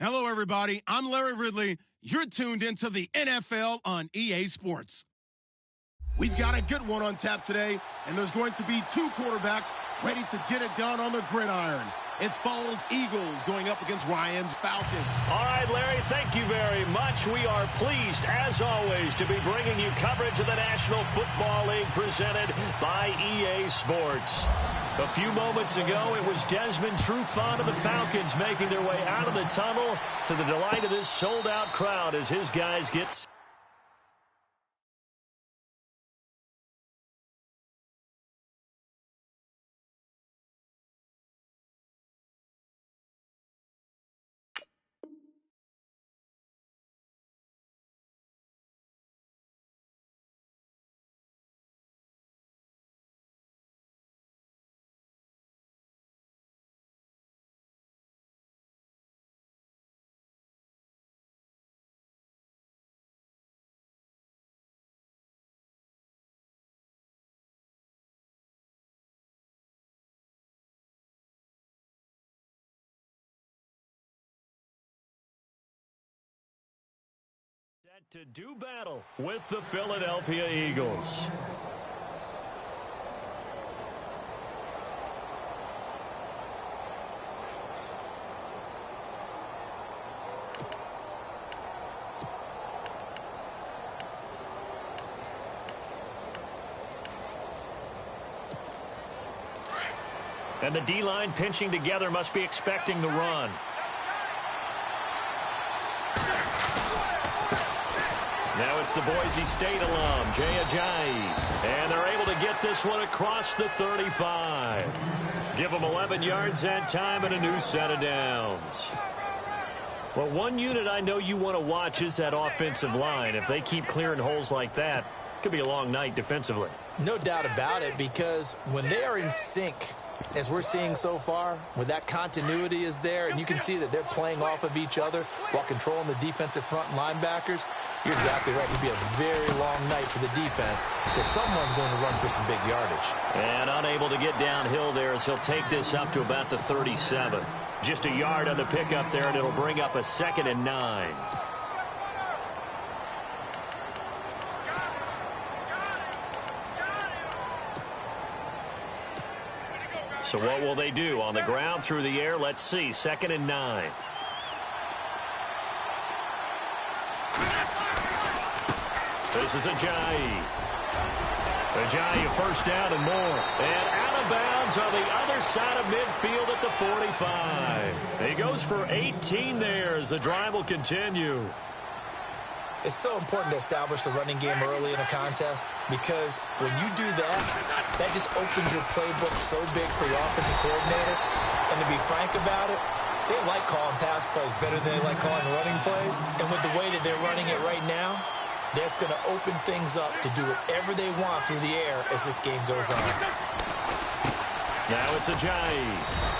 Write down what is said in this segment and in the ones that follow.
Hello, everybody. I'm Larry Ridley. You're tuned into the NFL on EA Sports. We've got a good one on tap today, and there's going to be two quarterbacks ready to get it done on the gridiron. It's Falls Eagles going up against Ryan's Falcons. All right, Larry, thank you very much. We are pleased, as always, to be bringing you coverage of the National Football League presented by EA Sports. A few moments ago, it was Desmond Trufant of the Falcons making their way out of the tunnel to the delight of this sold-out crowd as his guys get to do battle with the Philadelphia Eagles. And the D-line pinching together must be expecting the run. Now it's the Boise State alum, Jay Ajayi. And they're able to get this one across the 35. Give them 11 yards that time and a new set of downs. Well, one unit I know you want to watch is that offensive line. If they keep clearing holes like that, it could be a long night defensively. No doubt about it, because when they are in sync, as we're seeing so far, when that continuity is there, and you can see that they're playing off of each other while controlling the defensive front linebackers, you're exactly right. It could be a very long night for the defense because someone's going to run for some big yardage. And unable to get downhill there as he'll take this up to about the 37. Just a yard on the pickup there, and it'll bring up a 2nd and 9. So what will they do? On the ground, through the air, let's see. 2nd and 9. This is Ajayi. Ajayi, a first down and more. And out of bounds on the other side of midfield at the 45. He goes for 18 there as the drive will continue. It's so important to establish the running game early in a contest because when you do that, that just opens your playbook so big for your offensive coordinator. And to be frank about it, they like calling pass plays better than they like calling running plays. And with the way that they're running it right now, that's going to open things up to do whatever they want through the air as this game goes on. Now it's Ajayi.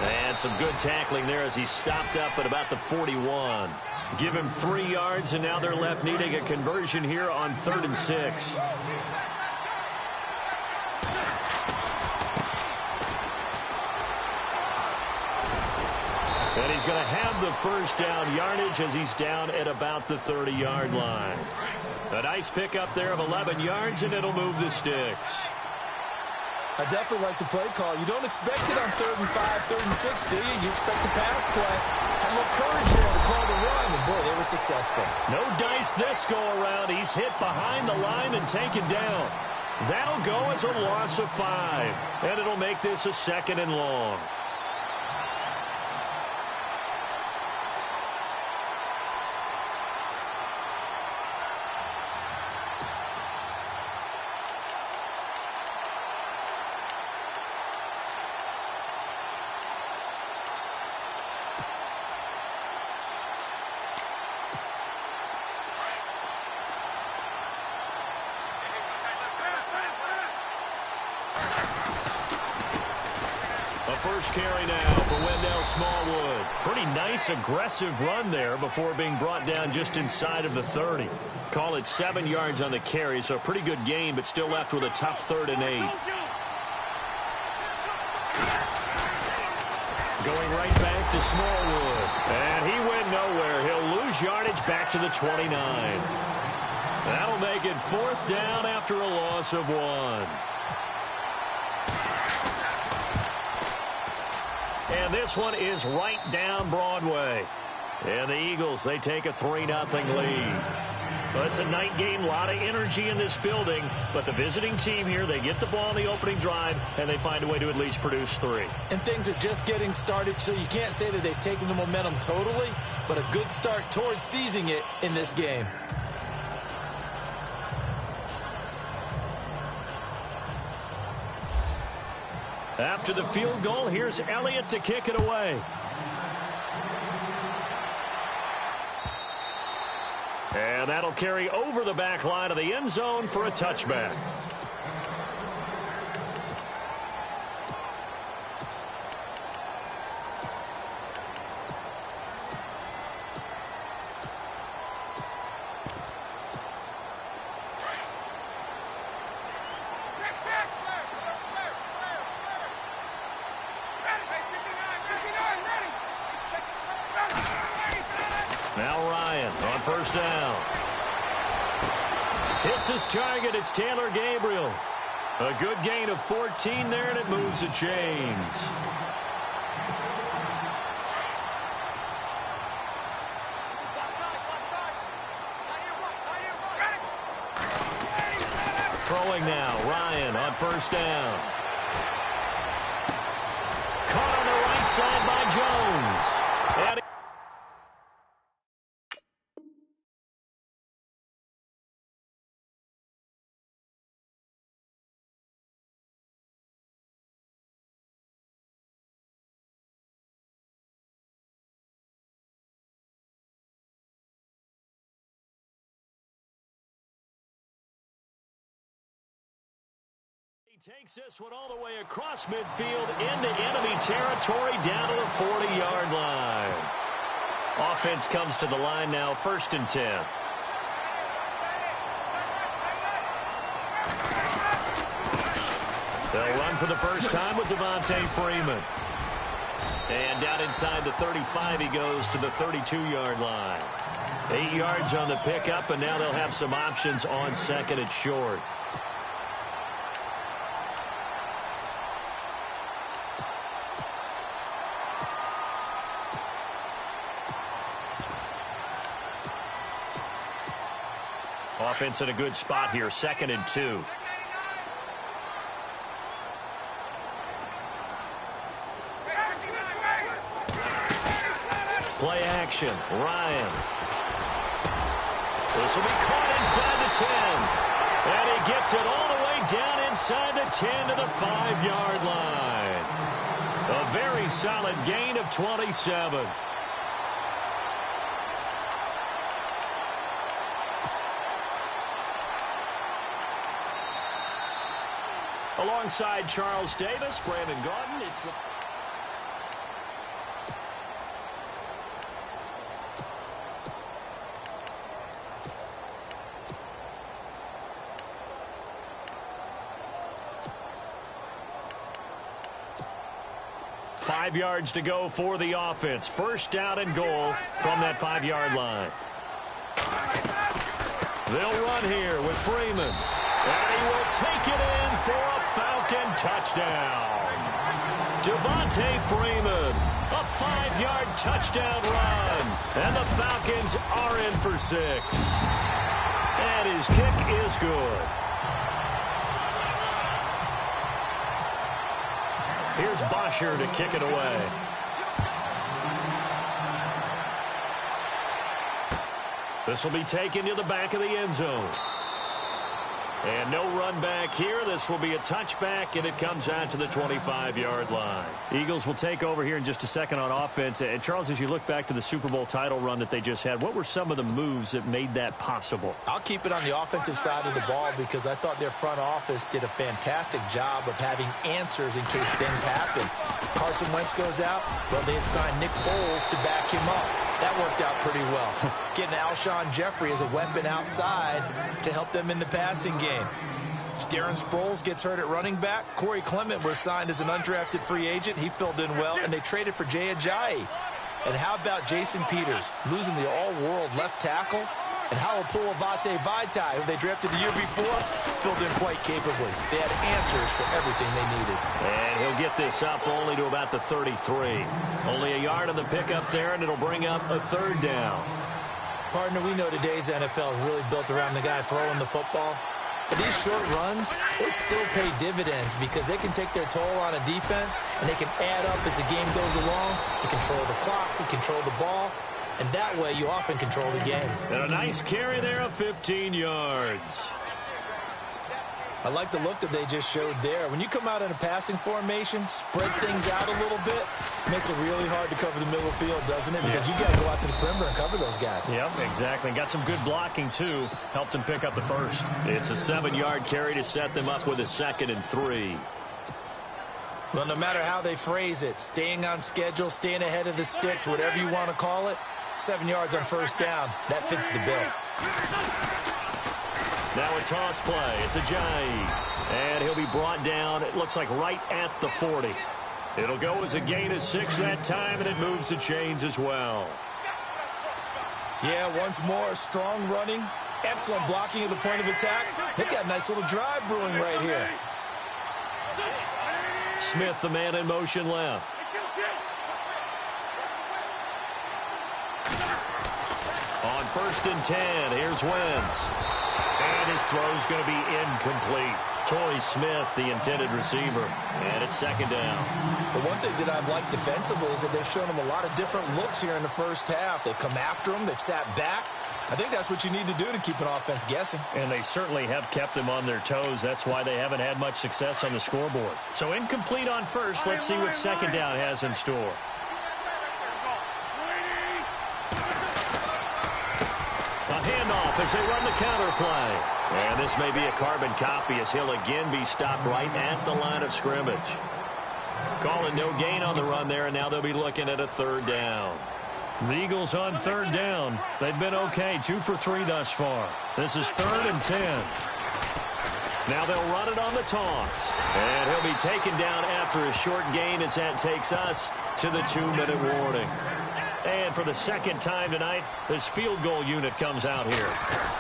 And some good tackling there as he stopped up at about the 41. Give him 3 yards, and now they're left needing a conversion here on 3rd and 6. And he's going to have the first down yardage as he's down at about the 30-yard line. A nice pickup there of 11 yards, and it'll move the sticks. I definitely like the play call. You don't expect it on 3rd and 5, 3rd and 6, do you? You expect a pass play. Had a little courage there to call the run, and boy, they were successful. No dice this go-around. He's hit behind the line and taken down. That'll go as a loss of 5, and it'll make this a 2nd and long. First carry now for Wendell Smallwood. Pretty nice, aggressive run there before being brought down just inside of the 30. Call it 7 yards on the carry, so a pretty good gain, but still left with a tough 3rd and 8. Going right back to Smallwood. And he went nowhere. He'll lose yardage back to the 29. That'll make it 4th down after a loss of 1. And this one is right down Broadway. And the Eagles, they take a 3-0 lead. But it's a night game, a lot of energy in this building. But the visiting team here, they get the ball on the opening drive, and they find a way to at least produce 3. And things are just getting started, so you can't say that they've taken the momentum totally, but a good start towards seizing it in this game. After the field goal, here's Elliott to kick it away. And that'll carry over the back line of the end zone for a touchback. Now Ryan on 1st down. Hits his target. It's Taylor Gabriel. A good gain of 14 there, and it moves the chains. Throwing now. Ryan on 1st down. Caught on the right side by Jones. And he takes this one all the way across midfield into enemy territory down to the 40-yard line. Offense comes to the line now, 1st and 10. They'll run for the first time with Devontae Freeman. And down inside the 35, he goes to the 32-yard line. 8 yards on the pickup, and now they'll have some options on 2nd and short. Offense in a good spot here, 2nd and 2. Play action, Ryan. This will be caught inside the 10. And he gets it all the way down inside the 10 to the 5-yard line. A very solid gain of 27. Alongside Charles Davis, Brandon Gordon, it's the... Five yards to go for the offense. 1st down and goal from that 5-yard line. They'll run here with Freeman. And he will take it in for a Falcon touchdown. Devontae Freeman, a 5-yard touchdown run. And the Falcons are in for 6. And his kick is good. Here's Bosher to kick it away. This will be taken to the back of the end zone. And no run back here. This will be a touchback, and it comes out to the 25-yard line. Eagles will take over here in just a second on offense. And Charles, as you look back to the Super Bowl title run that they just had, what were some of the moves that made that possible? I'll keep it on the offensive side of the ball because I thought their front office did a fantastic job of having answers in case things happen. Carson Wentz goes out. Well, they had signed Nick Foles to back him up. That worked out pretty well. Getting Alshon Jeffrey as a weapon outside to help them in the passing game. Darren Sproles gets hurt at running back. Corey Clement was signed as an undrafted free agent. He filled in well, and they traded for Jay Ajayi. And how about Jason Peters losing the all-world left tackle? And Halapoulivaati Vaitai, who they drafted the year before, filled in quite capably. They had answers for everything they needed. And he'll get this up only to about the 33. Only a yard on the pickup there, and it'll bring up a third down. Partner, we know today's NFL is really built around the guy throwing the football. But these short runs, they still pay dividends because they can take their toll on a defense, and they can add up as the game goes along. They control the clock, they control the ball, and that way you often control the game. And a nice carry there of 15 yards. I like the look that they just showed there. When you come out in a passing formation, spread things out a little bit, it makes it really hard to cover the middle field, doesn't it? Because you got to go out to the perimeter and cover those guys. Yep, exactly. Got some good blocking, too. Helped them pick up the first. It's a 7-yard carry to set them up with a 2nd and 3. Well, no matter how they phrase it, staying on schedule, staying ahead of the sticks, whatever you want to call it, 7 yards on first down, that fits the bill. Now a toss play. It's Ajayi. And he'll be brought down, it looks like right at the 40. It'll go as a gain of 6 that time, and it moves the chains as well. Yeah, once more, strong running, excellent blocking at the point of attack. They've got a nice little drive brewing right here. Smith, the man in motion left. On 1st and 10, here's Wentz. And his throw's going to be incomplete. Torrey Smith, the intended receiver. And it's 2nd down. The one thing that I've liked defensively is that they've shown him a lot of different looks here in the first half. They've come after him. They've sat back. I think that's what you need to do to keep an offense guessing. And they certainly have kept them on their toes. That's why they haven't had much success on the scoreboard. So incomplete on first. Let's see what 2nd down has in store. A handoff as they run the counter play. And this may be a carbon copy as he'll again be stopped right at the line of scrimmage. Calling no gain on the run there, and now they'll be looking at a 3rd down. The Eagles on 3rd down. They've been okay, 2 for 3 thus far. This is 3rd and 10. Now they'll run it on the toss. And he'll be taken down after a short gain as that takes us to the 2-minute warning. And for the 2nd time tonight, this field goal unit comes out here.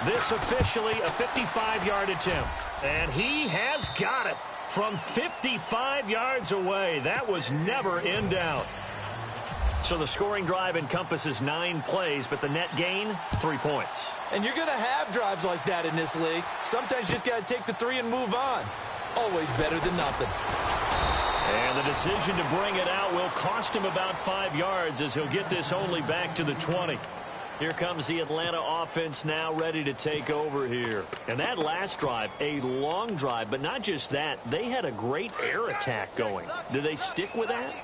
This officially a 55-yard attempt. And he has got it from 55 yards away. That was never in doubt. So the scoring drive encompasses 9 plays, but the net gain, 3 points. And you're going to have drives like that in this league. Sometimes you just got to take the 3 and move on. Always better than nothing. And the decision to bring it out will cost him about 5 yards as he'll get this only back to the 20. Here comes the Atlanta offense now ready to take over here. And that last drive, a long drive, but not just that. They had a great air attack going. Do they stick with that?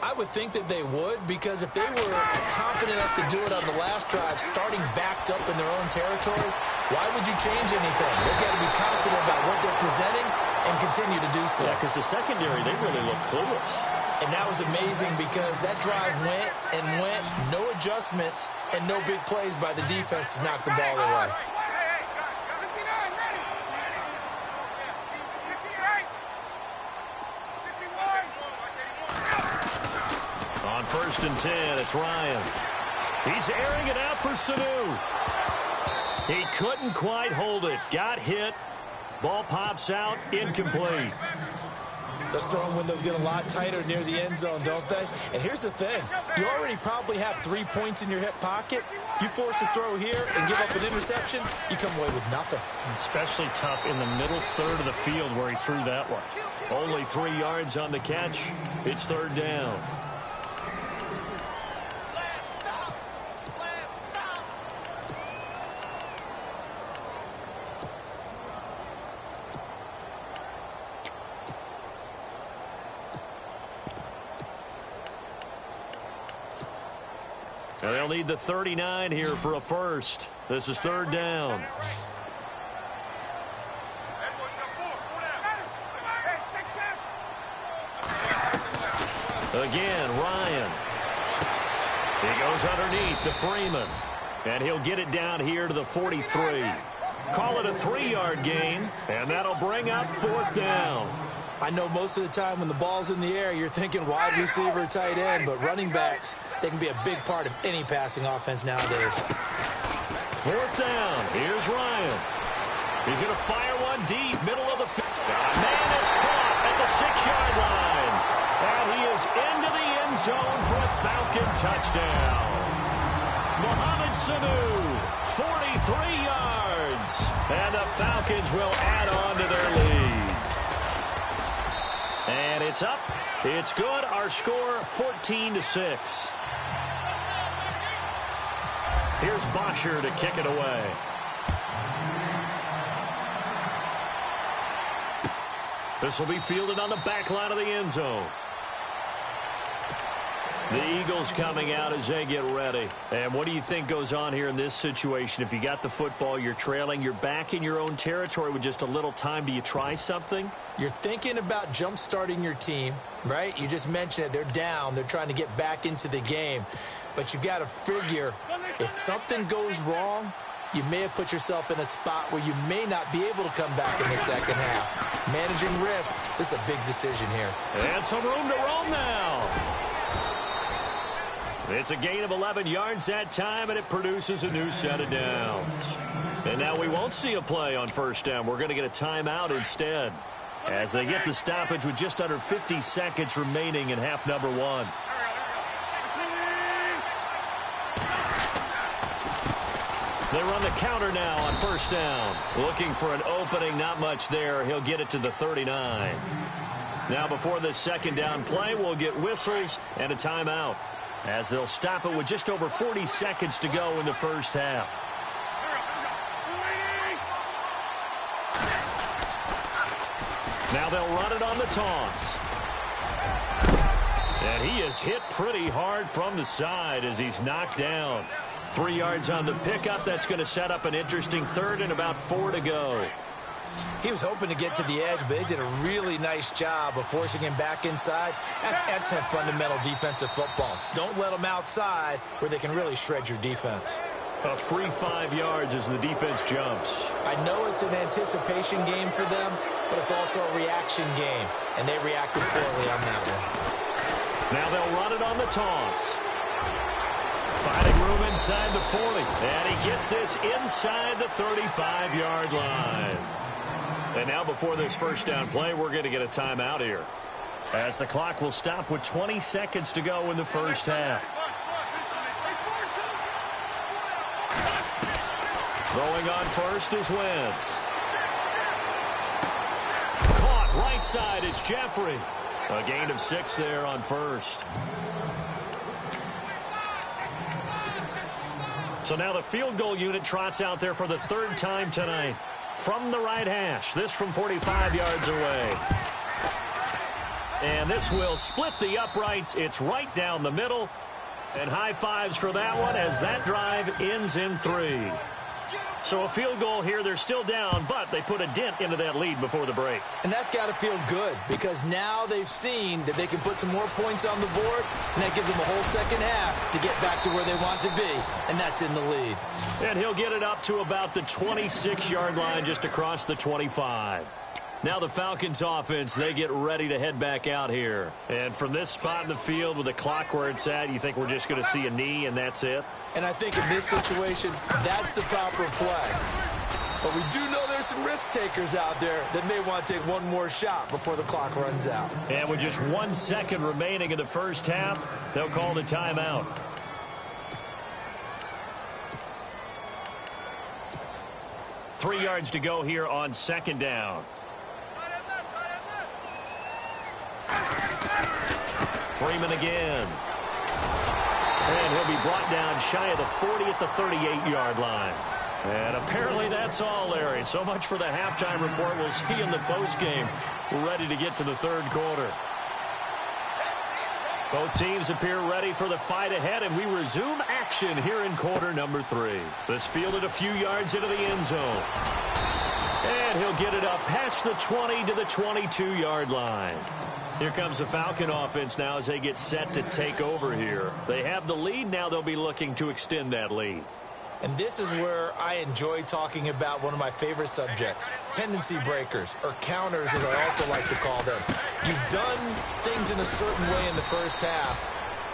I would think that they would, because if they were confident enough to do it on the last drive, starting backed up in their own territory, why would you change anything? They've got to be confident about what they're presenting and continue to do so. Yeah, because the secondary, they really look clueless. And that was amazing because that drive went and went, no adjustments, and no big plays by the defense to knock the ball away. On 1st and 10, it's Ryan. He's airing it out for Sanu. He couldn't quite hold it. Got hit. Ball pops out. Incomplete. Those throwing windows get a lot tighter near the end zone, don't they? And here's the thing. You already probably have 3 points in your hip pocket. You force a throw here and give up an interception, you come away with nothing. Especially tough in the middle third of the field where he threw that one. Only 3 yards on the catch. It's 3rd down. And they'll need the 39 here for a first. This is 3rd down. Again, Ryan. He goes underneath to Freeman. And he'll get it down here to the 43. Call it a 3-yard gain, and that'll bring up 4th down. I know most of the time when the ball's in the air, you're thinking wide receiver, tight end, but running backs, they can be a big part of any passing offense nowadays. 4th down. Here's Ryan. He's going to fire one deep, middle of the field. Man, it's caught at the 6-yard line. And he is into the end zone for a Falcon touchdown. Mohamed Sanu, 43 yards. And the Falcons will add on to their lead. And it's up. It's good. Our score, 14-6. Here's Bosher to kick it away. This will be fielded on the back line of the end zone. The Eagles coming out as they get ready. And what do you think goes on here in this situation? If you got the football, you're trailing, you're back in your own territory with just a little time. Do you try something? You're thinking about jump-starting your team, right? You just mentioned it. They're down. They're trying to get back into the game. But you've got to figure if something goes wrong, you may have put yourself in a spot where you may not be able to come back in the second half. Managing risk, this is a big decision here. And some room to roam now. It's a gain of 11 yards that time, and it produces a new set of downs. And now we won't see a play on 1st down. We're going to get a timeout instead as they get the stoppage with just under 50 seconds remaining in half number 1. They run the counter now on 1st down. Looking for an opening, not much there. He'll get it to the 39. Now before this 2nd down play, we'll get whistles and a timeout, as they'll stop it with just over 40 seconds to go in the 1st half. Now they'll run it on the toss. And he is hit pretty hard from the side as he's knocked down. 3 yards on the pickup. That's going to set up an interesting 3rd and about 4 to go. He was hoping to get to the edge, but they did a really nice job of forcing him back inside. That's excellent fundamental defensive football. Don't let them outside where they can really shred your defense. A free 5 yards as the defense jumps. I know it's an anticipation game for them, but it's also a reaction game, and they reacted poorly on that one. Now they'll run it on the toss. Finding room inside the 40, and he gets this inside the 35-yard line. And now before this 1st down play, we're going to get a timeout here, as the clock will stop with 20 seconds to go in the 1st half. Throwing on 1st is Wentz. Caught right side, it's Jeffrey. A gain of 6 there on 1st. So now the field goal unit trots out there for the 3rd time tonight. From the right hash, this from 45 yards away. And this will split the uprights. It's right down the middle. And high fives for that one as that drive ends in 3. So a field goal here. They're still down, but they put a dent into that lead before the break. And that's got to feel good, because now they've seen that they can put some more points on the board, and that gives them a whole 2nd half to get back to where they want to be, and that's in the lead. And he'll get it up to about the 26-yard line, just across the 25. Now the Falcons offense, they get ready to head back out here. And from this spot in the field with the clock where it's at, you think we're just going to see a knee and that's it? And I think in this situation, that's the proper play. But we do know there's some risk takers out there that may want to take one more shot before the clock runs out. And with just 1 second remaining in the 1st half, they'll call the timeout. Three yards to go here on 2nd down. Freeman again. And he'll be brought down shy of the 40 at the 38-yard line. And apparently that's all, Larry. So much for the halftime report. We'll see in the postgame. We're ready to get to the 3rd quarter. Both teams appear ready for the fight ahead, and we resume action here in quarter number 3. This fielded a few yards into the end zone. And he'll get it up past the 20 to the 22-yard line. Here comes the Falcon offense now as they get set to take over here. They have the lead. Now they'll be looking to extend that lead. And this is where I enjoy talking about one of my favorite subjects, tendency breakers, or counters as I also like to call them. You've done things in a certain way in the first half,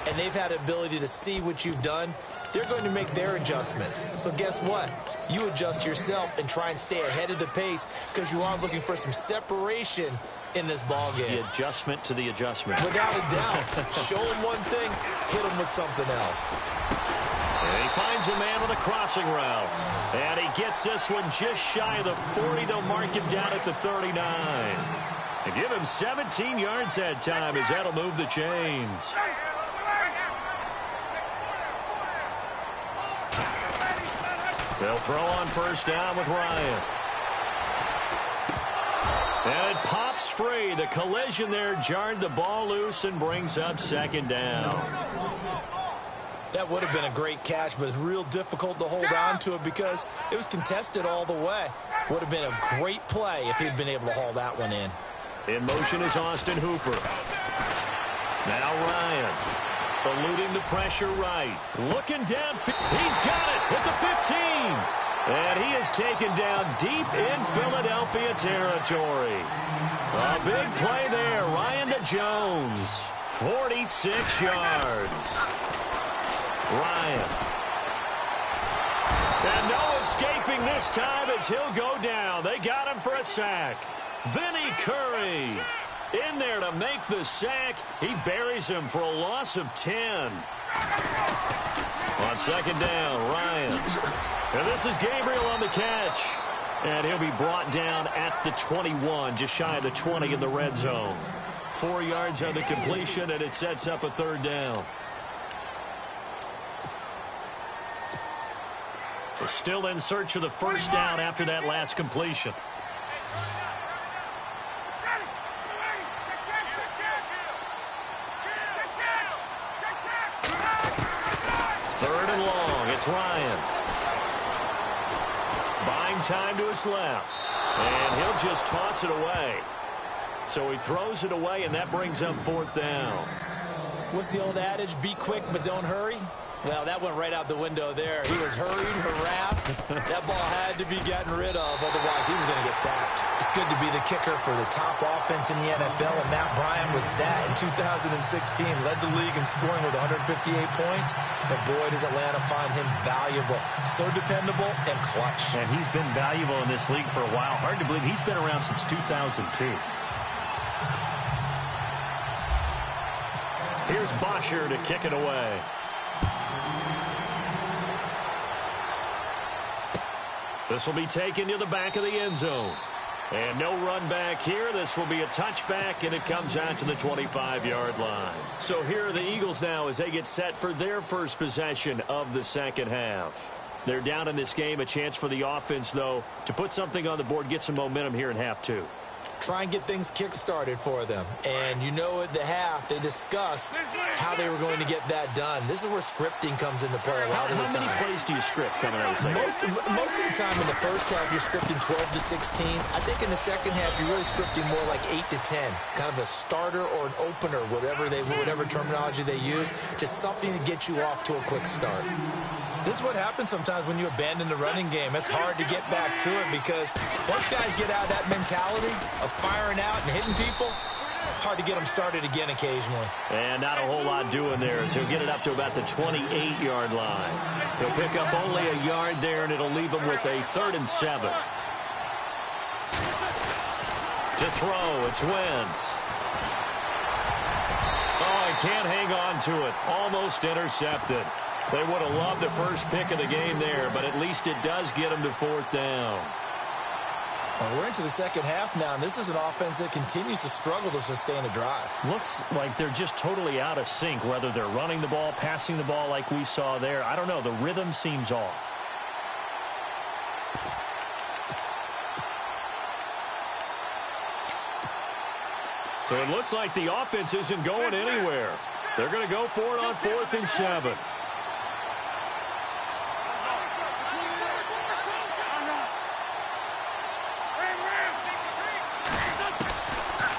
and they've had the ability to see what you've done. They're going to make their adjustments. So guess what? You adjust yourself and try and stay ahead of the pace because you are looking for some separation in this ball game. The adjustment to the adjustment. Without a doubt. Show them one thing, hit them with something else. And he finds a man with a crossing route. And he gets this one just shy of the 40. They'll mark him down at the 39. And give him 17 yards that time as that'll move the chains. They'll throw on first down with Ryan. And it pops free. The collision there jarred the ball loose and brings up second down. That would have been a great catch, but it's real difficult to hold on to it because it was contested all the way. Would have been a great play if he'd been able to haul that one in. In motion is Austin Hooper. Now Ryan. Eluding the pressure right. Looking down. He's got it at the 15. And he is taken down deep in Philadelphia territory. A big play there. Ryan to Jones. 46 yards. Ryan. And no escaping this time as he'll go down. They got him for a sack. Vinny Curry in there to make the sack. He buries him for a loss of 10. On second down, Ryan. And this is Gabriel on the catch. And he'll be brought down at the 21, just shy of the 20 in the red zone. 4 yards on the completion, and it sets up a third down. We're still in search of the first down after that last completion. Third and long. It's Ryan. Buying time to his left. And he'll just toss it away. So he throws it away, and that brings up fourth down. What's the old adage? Be quick, but don't hurry? Well, that went right out the window there. He was hurried, harassed. That ball had to be gotten rid of, otherwise he was going to get sacked. It's good to be the kicker for the top offense in the NFL, and Matt Bryant was that in 2016. Led the league in scoring with 158 points, but boy, does Atlanta find him valuable. So dependable and clutch. And he's been valuable in this league for a while. Hard to believe he's been around since 2002. Here's Bosher to kick it away. This will be taken to the back of the end zone. And no run back here. This will be a touchback, and it comes out to the 25-yard line. So here are the Eagles now as they get set for their first possession of the second half. They're down in this game. A chance for the offense, though, to put something on the board, get some momentum here in half two. Try and get things kick-started for them. And you know at the half, they discussed how they were going to get that done. This is where scripting comes into play a lot of the time. How many plays do you script coming out of the second? Most of the time in the first half, you're scripting 12 to 16. I think in the second half, you're really scripting more like 8 to 10. Kind of a starter or an opener, whatever terminology they use. Just something to get you off to a quick start. This is what happens sometimes when you abandon the running game. It's hard to get back to it because once guys get out of that mentality of firing out and hitting people, hard to get them started again occasionally. And not a whole lot doing there as he'll get it up to about the 28-yard line. He'll pick up only a yard there, and it'll leave him with a 3rd and 7. To throw, it's Wentz. Oh, he can't hang on to it. Almost intercepted. They would have loved the first pick of the game there, but at least it does get them to 4th down. Well, we're into the second half now, and this is an offense that continues to struggle to sustain a drive. Looks like they're just totally out of sync, whether they're running the ball, passing the ball like we saw there. I don't know. The rhythm seems off. So it looks like the offense isn't going anywhere. They're going to go for it on 4th and 7.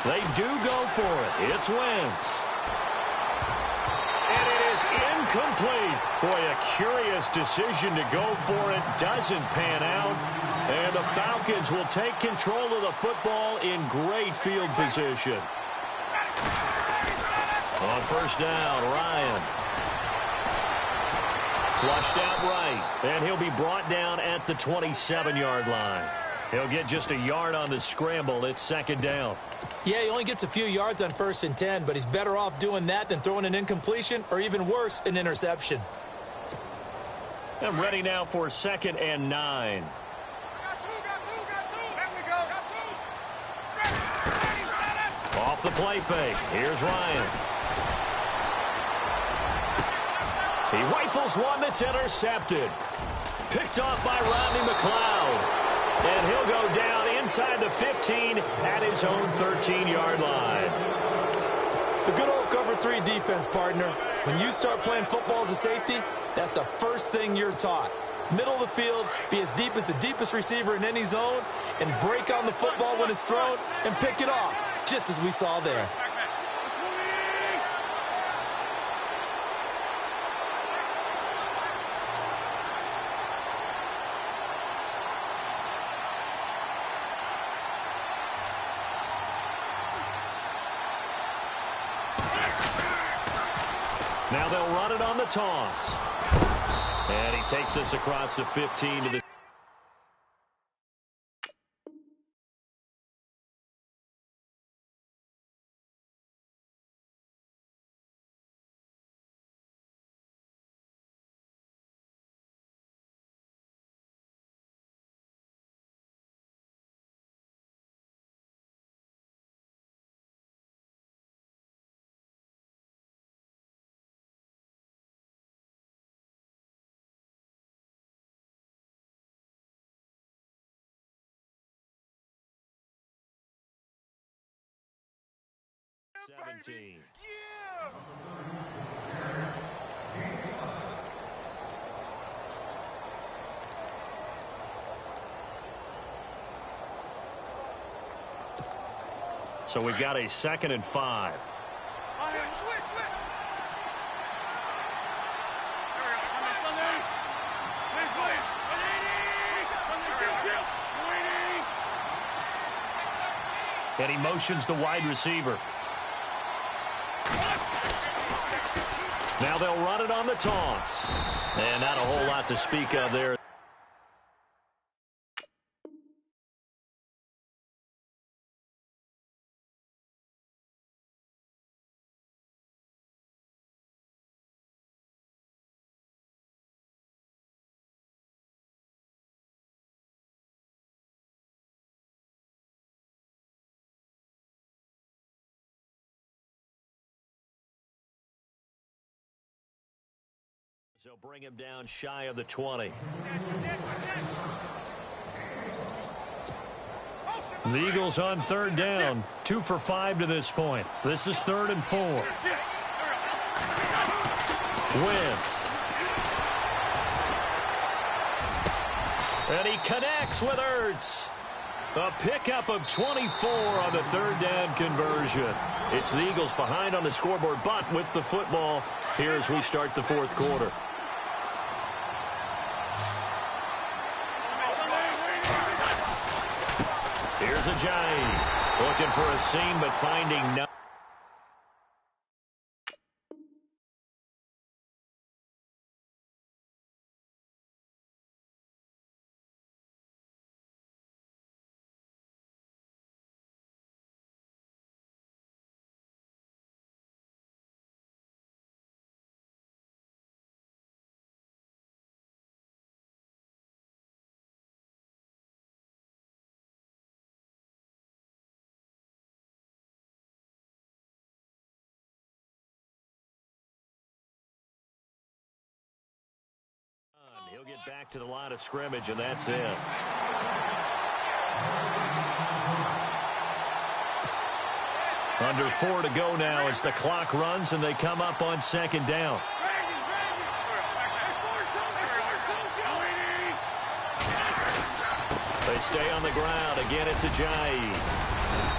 They do go for it. It's Wentz. And it is Incomplete. Boy, a curious decision to go for it. Doesn't pan out. And the Falcons will take control of the football in great field position. On first down, Ryan. Flushed out right. And he'll be brought down at the 27-yard line. He'll get just a yard on the scramble. It's second down. Yeah, he only gets a few yards on 1st and 10, but he's better off doing that than throwing an incompletion or even worse, an interception. I'm ready now for 2nd and 9. Off the play fake. Here's Ryan. He rifles one that's intercepted. Picked off by Rodney McLeod. And he'll go down inside the 15 at his own 13-yard line. The good old cover 3 defense, partner. When you start playing football as a safety, that's the first thing you're taught. Middle of the field, be as deep as the deepest receiver in any zone, and break on the football when it's thrown and pick it off, just as we saw there. Now they'll run it on the toss. And he takes us across the 15 to the... Seventeen. So we've got a 2nd and 5. And he motions the wide receiver. Now they'll run it on the toss. And not a whole lot to speak of there. So bring him down shy of the 20. The Eagles on 3rd down. 2 for 5 to this point. This is 3rd and 4. Wentz. And he connects with Ertz. A pickup of 24 on the 3rd down conversion. It's the Eagles behind on the scoreboard, but with the football here as we start the 4th quarter. Here's Ajayi looking for a seam, but finding no. He'll get back to the line of scrimmage, and that's it. Under 4 to go now as the clock runs, and they come up on 2nd down. They stay on the ground. Again, it's Ajayi.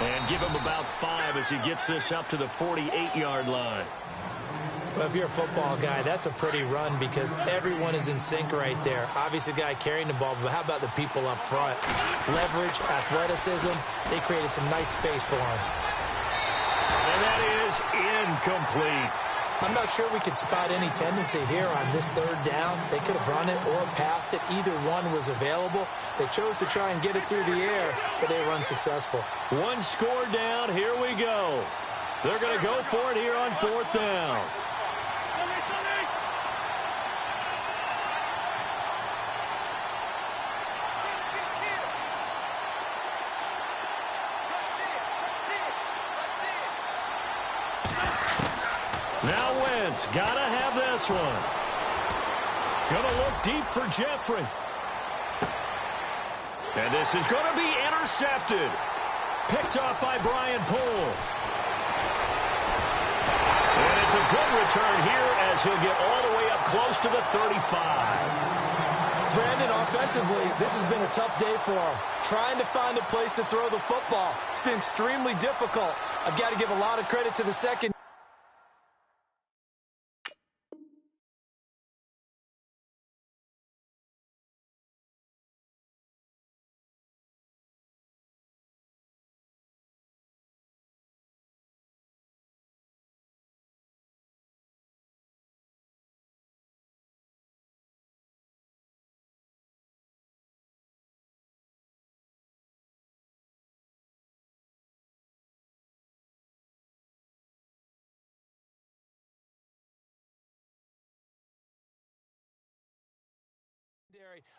And give him about 5 as he gets this up to the 48-yard line. Well, if you're a football guy, that's a pretty run because everyone is in sync right there. Obviously, the guy carrying the ball, but how about the people up front? Leverage, athleticism, they created some nice space for him. And that is incomplete. I'm not sure we could spot any tendency here on this third down. They could have run it or passed it. Either one was available. They chose to try and get it through the air, but they were unsuccessful. One score down. Here we go. They're going to go for it here on fourth down. Now Wentz, gotta have this one. Gonna look deep for Jeffrey. And this is gonna be intercepted. Picked off by Brian Poole. And it's a good return here as he'll get all the way up close to the 35. Brandon, offensively, this has been a tough day for him. Trying to find a place to throw the football. It's been extremely difficult. I've got to give a lot of credit to the second.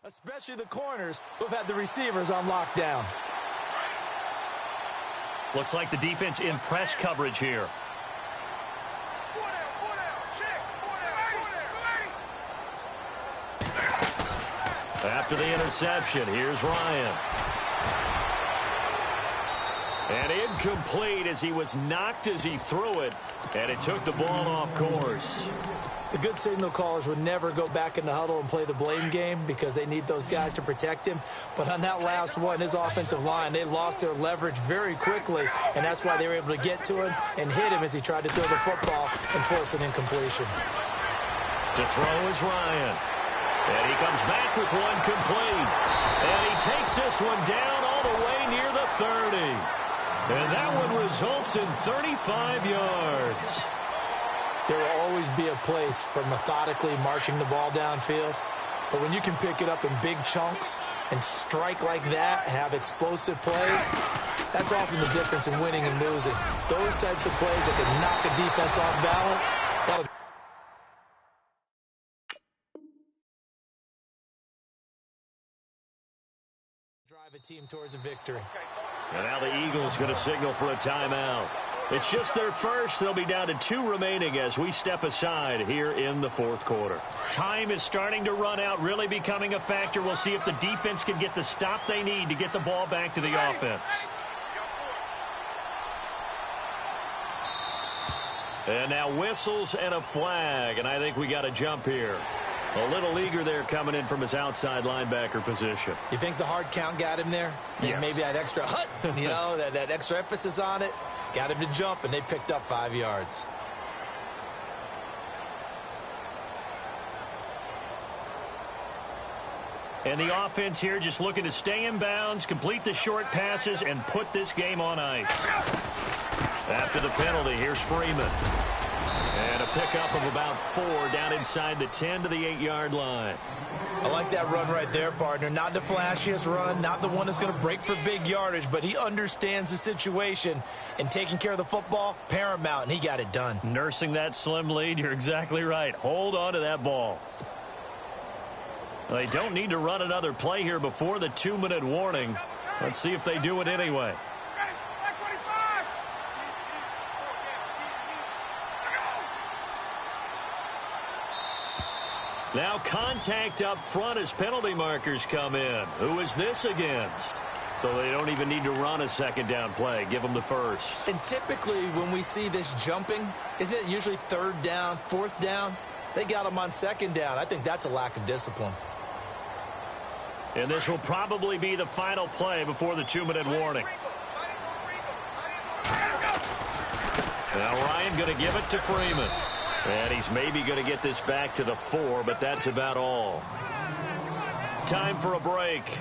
Especially the corners who've had the receivers on lockdown. Looks like the defense in press coverage here. After the interception, here's Ryan. And incomplete as he was knocked as he threw it, and it took the ball off course. The good signal callers would never go back in the huddle and play the blame game because they need those guys to protect him. But on that last one, his offensive line, they lost their leverage very quickly, and that's why they were able to get to him and hit him as he tried to throw the football and force an incompletion. To throw is Ryan. And he comes back with one complete. And he takes this one down all the way near the 30. And that one results in 35 yards. There will always be a place for methodically marching the ball downfield. But when you can pick it up in big chunks and strike like that, have explosive plays, that's often the difference in winning and losing. Those types of plays that can knock a defense off balance, that'll drive a team towards a victory. And now the Eagles going to signal for a timeout. It's just their first. They'll be down to 2 remaining as we step aside here in the fourth quarter. Time is starting to run out, really becoming a factor. We'll see if the defense can get the stop they need to get the ball back to the offense. And now whistles and a flag, and I think we got a jump here. A little eager there coming in from his outside linebacker position. You think the hard count got him there? Yes. Maybe that extra hut, you know, that extra emphasis on it. Got him to jump, and they picked up 5 yards. And the offense here just looking to stay in bounds, complete the short passes, and put this game on ice. After the penalty, here's Freeman. And a pickup of about 4 down inside the 10 to the 8-yard line. I like that run right there, partner. Not the flashiest run, not the one that's going to break for big yardage, but he understands the situation, and taking care of the football, paramount, and he got it done. Nursing that slim lead, you're exactly right. Hold on to that ball. They don't need to run another play here before the 2-minute warning. Let's see if they do it anyway. Now contact up front as penalty markers come in. Who is this against? So they don't even need to run a second down play. Give them the first. And typically when we see this jumping, isn't it usually 3rd down, 4th down? They got them on 2nd down. I think that's a lack of discipline. And this will probably be the final play before the 2-minute warning. Now Ryan going to give it to Freeman. And he's maybe going to get this back to the 4, but that's about all. Time for a break.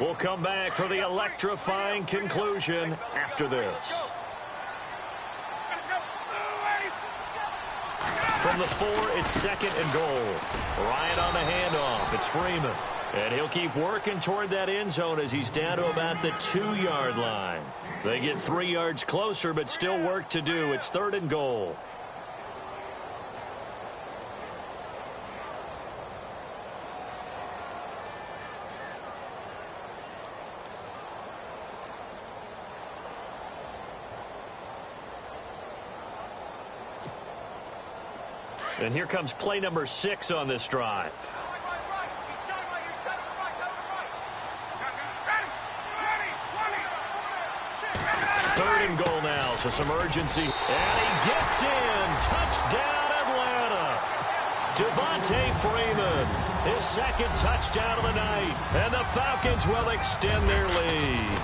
We'll come back for the electrifying conclusion after this. From the 4, it's 2nd and goal. Ryan on the handoff. It's Freeman. And he'll keep working toward that end zone as he's down to about the 2-yard line. They get 3 yards closer, but still work to do. It's 3rd and goal. And here comes play number 6 on this drive. Third and goal now, so some urgency. And he gets in. Touchdown, Atlanta. Devontae Freeman, his 2nd touchdown of the night. And the Falcons will extend their lead.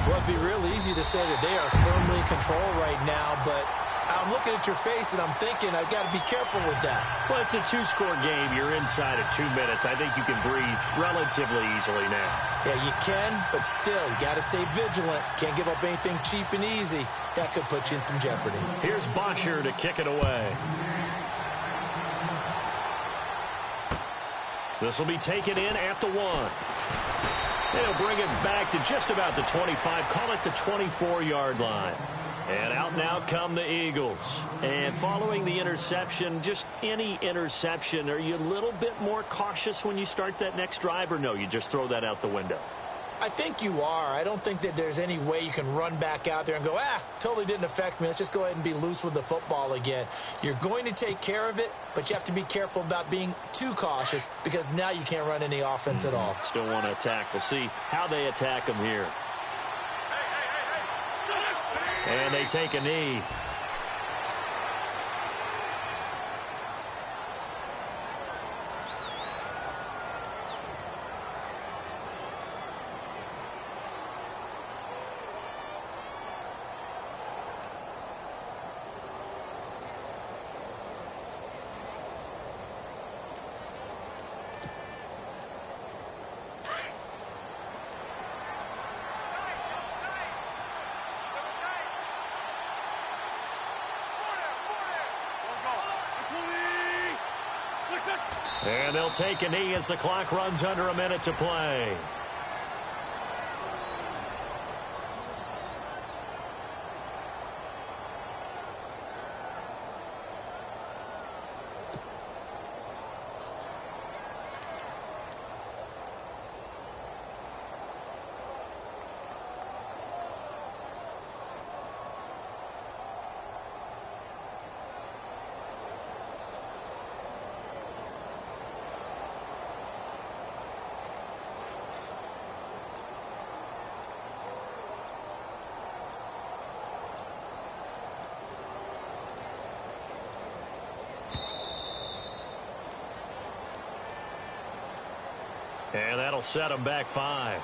Well, it'd be real easy to say that they are firmly in control right now, but I'm looking at your face and I'm thinking I've got to be careful with that. Well, it's a 2-score game. You're inside of 2 minutes. I think you can breathe relatively easily now. Yeah, you can, but still, you got to stay vigilant. Can't give up anything cheap and easy. That could put you in some jeopardy. Here's Bosher to kick it away. This will be taken in at the 1. They'll bring it back to just about the 25. Call it the 24-yard line. And out now come the Eagles. And following the interception, just any interception, are you a little bit more cautious when you start that next drive, or no, you just throw that out the window? I think you are. I don't think that there's any way you can run back out there and go, totally didn't affect me. Let's just go ahead and be loose with the football again. You're going to take care of it, but you have to be careful about being too cautious because now you can't run any offense at all. Still want to attack. We'll see how they attack them here. And they take a knee. And they'll take a knee as the clock runs under a minute to play. And that'll set them back 5.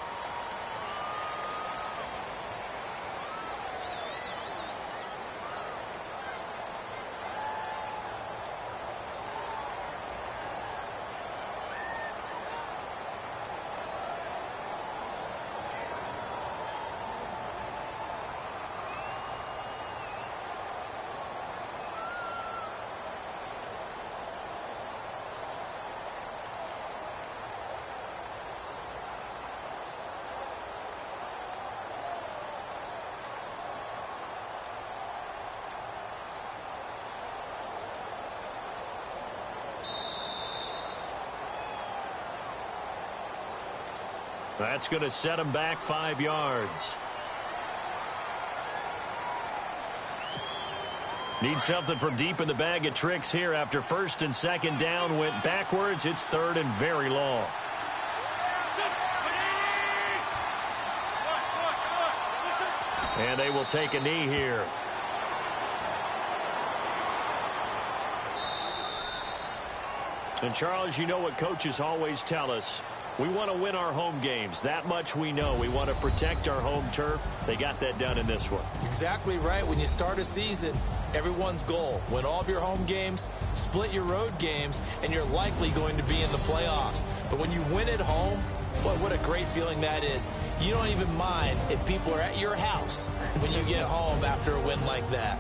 That's going to set him back 5 yards. Need something from deep in the bag of tricks here after 1st and 2nd down went backwards. It's 3rd and very long. And they will take a knee here. And Charles, you know what coaches always tell us. We want to win our home games. That much we know. We want to protect our home turf. They got that done in this one. Exactly right. When you start a season, everyone's goal. Win all of your home games, split your road games, and you're likely going to be in the playoffs. But when you win at home, boy, what a great feeling that is. You don't even mind if people are at your house when you get home after a win like that.